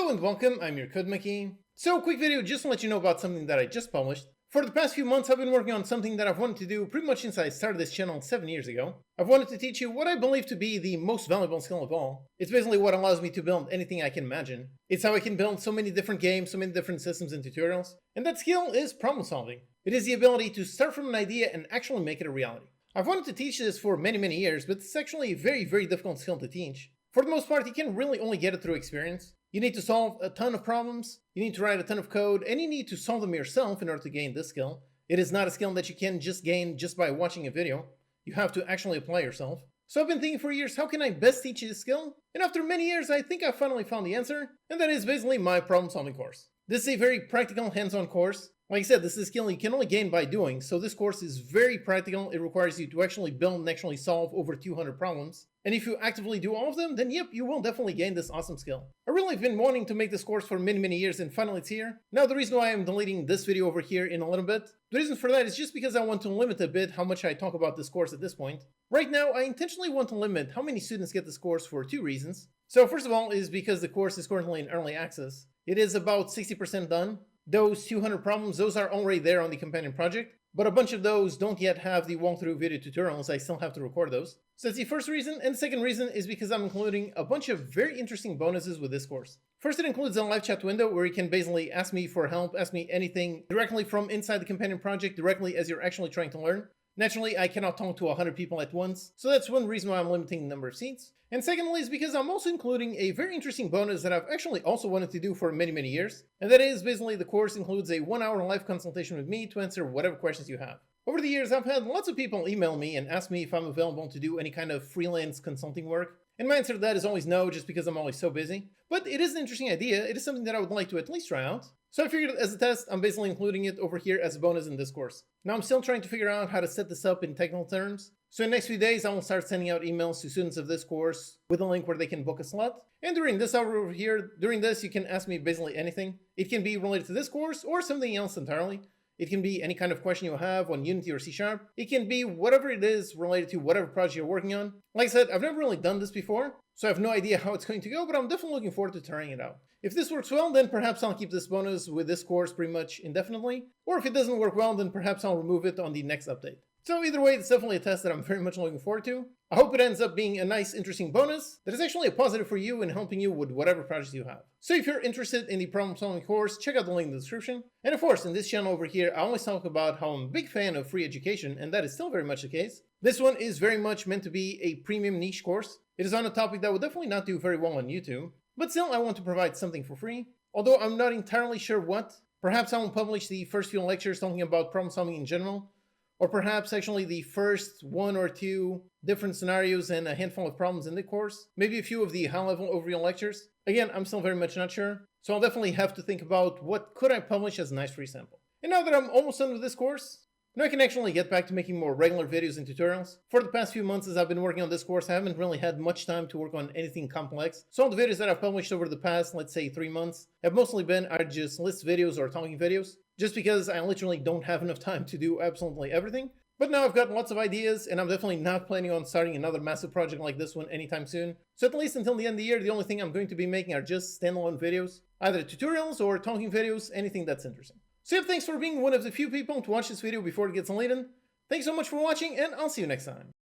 Hello and welcome, I'm your CodeMonkey. So, quick video just to let you know about something that I just published. For the past few months, I've been working on something that I've wanted to do pretty much since I started this channel 7 years ago. I've wanted to teach you what I believe to be the most valuable skill of all. It's basically what allows me to build anything I can imagine. It's how I can build so many different games, so many different systems and tutorials. And that skill is problem solving. It is the ability to start from an idea and actually make it a reality. I've wanted to teach this for many years, but it's actually a very difficult skill to teach. For the most part, you can really only get it through experience. You need to solve a ton of problems, you need to write a ton of code, and you need to solve them yourself in order to gain this skill. It is not a skill that you can just gain just by watching a video. You have to actually apply yourself. So I've been thinking for years, how can I best teach you this skill? And after many years, I think I finally found the answer, and that is basically my problem solving course. This is a very practical hands-on course. Like I said, this is a skill you can only gain by doing, so this course is very practical. It requires you to actually build and actually solve over 200 problems. And if you actively do all of them, then yep, you will definitely gain this awesome skill. I really have been wanting to make this course for many years, and finally it's here. Now the reason why I'm deleting this video over here in a little bit, the reason for that is just because I want to limit a bit how much I talk about this course at this point. Right now, I intentionally want to limit how many students get this course for two reasons. So first of all is because the course is currently in early access. It is about 60% done. Those 200 problems, those are already there on the companion project, but a bunch of those don't yet have the walkthrough video tutorials. I still have to record those. So that's the first reason, and the second reason is because I'm including a bunch of very interesting bonuses with this course. First, it includes a live chat window where you can basically ask me for help, ask me anything directly from inside the companion project, directly as you're actually trying to learn. Naturally, I cannot talk to 100 people at once, so that's one reason why I'm limiting the number of seats. And secondly is because I'm also including a very interesting bonus that I've actually also wanted to do for many years. And that is basically the course includes a 1-hour live consultation with me to answer whatever questions you have. Over the years, I've had lots of people email me and ask me if I'm available to do any kind of freelance consulting work. And my answer to that is always no, just because I'm always so busy. But it is an interesting idea. It is something that I would like to at least try out. So I figured as a test, I'm basically including it over here as a bonus in this course. Now I'm still trying to figure out how to set this up in technical terms. So in the next few days, I will start sending out emails to students of this course with a link where they can book a slot. And during this hour over here, during this, you can ask me basically anything. It can be related to this course or something else entirely. It can be any kind of question you have on Unity or C#. It can be whatever it is related to whatever project you're working on. Like I said, I've never really done this before, so I have no idea how it's going to go, but I'm definitely looking forward to trying it out. If this works well, then perhaps I'll keep this bonus with this course pretty much indefinitely. Or if it doesn't work well, then perhaps I'll remove it on the next update. So either way, it's definitely a test that I'm very much looking forward to. I hope it ends up being a nice, interesting bonus that is actually a positive for you and helping you with whatever projects you have. So if you're interested in the problem solving course, check out the link in the description. And of course, in this channel over here, I always talk about how I'm a big fan of free education, and that is still very much the case. This one is very much meant to be a premium niche course. It is on a topic that would definitely not do very well on YouTube, but still I want to provide something for free. Although I'm not entirely sure what. Perhaps I will publish the first few lectures talking about problem solving in general. Or perhaps actually the first 1 or 2 different scenarios and a handful of problems in the course. Maybe a few of the high-level overview lectures. Again, I'm still very much not sure. So I'll definitely have to think about what could I publish as a nice free sample. And now that I'm almost done with this course, now I can actually get back to making more regular videos and tutorials. For the past few months as I've been working on this course, I haven't really had much time to work on anything complex. So all the videos that I've published over the past, let's say 3 months, have mostly been either just list videos or talking videos. Just because I literally don't have enough time to do absolutely everything. But now I've got lots of ideas, and I'm definitely not planning on starting another massive project like this one anytime soon. So at least until the end of the year, the only thing I'm going to be making are just standalone videos. Either tutorials or talking videos, anything that's interesting. So yeah, thanks for being one of the few people to watch this video before it gets deleted. Thanks so much for watching, and I'll see you next time.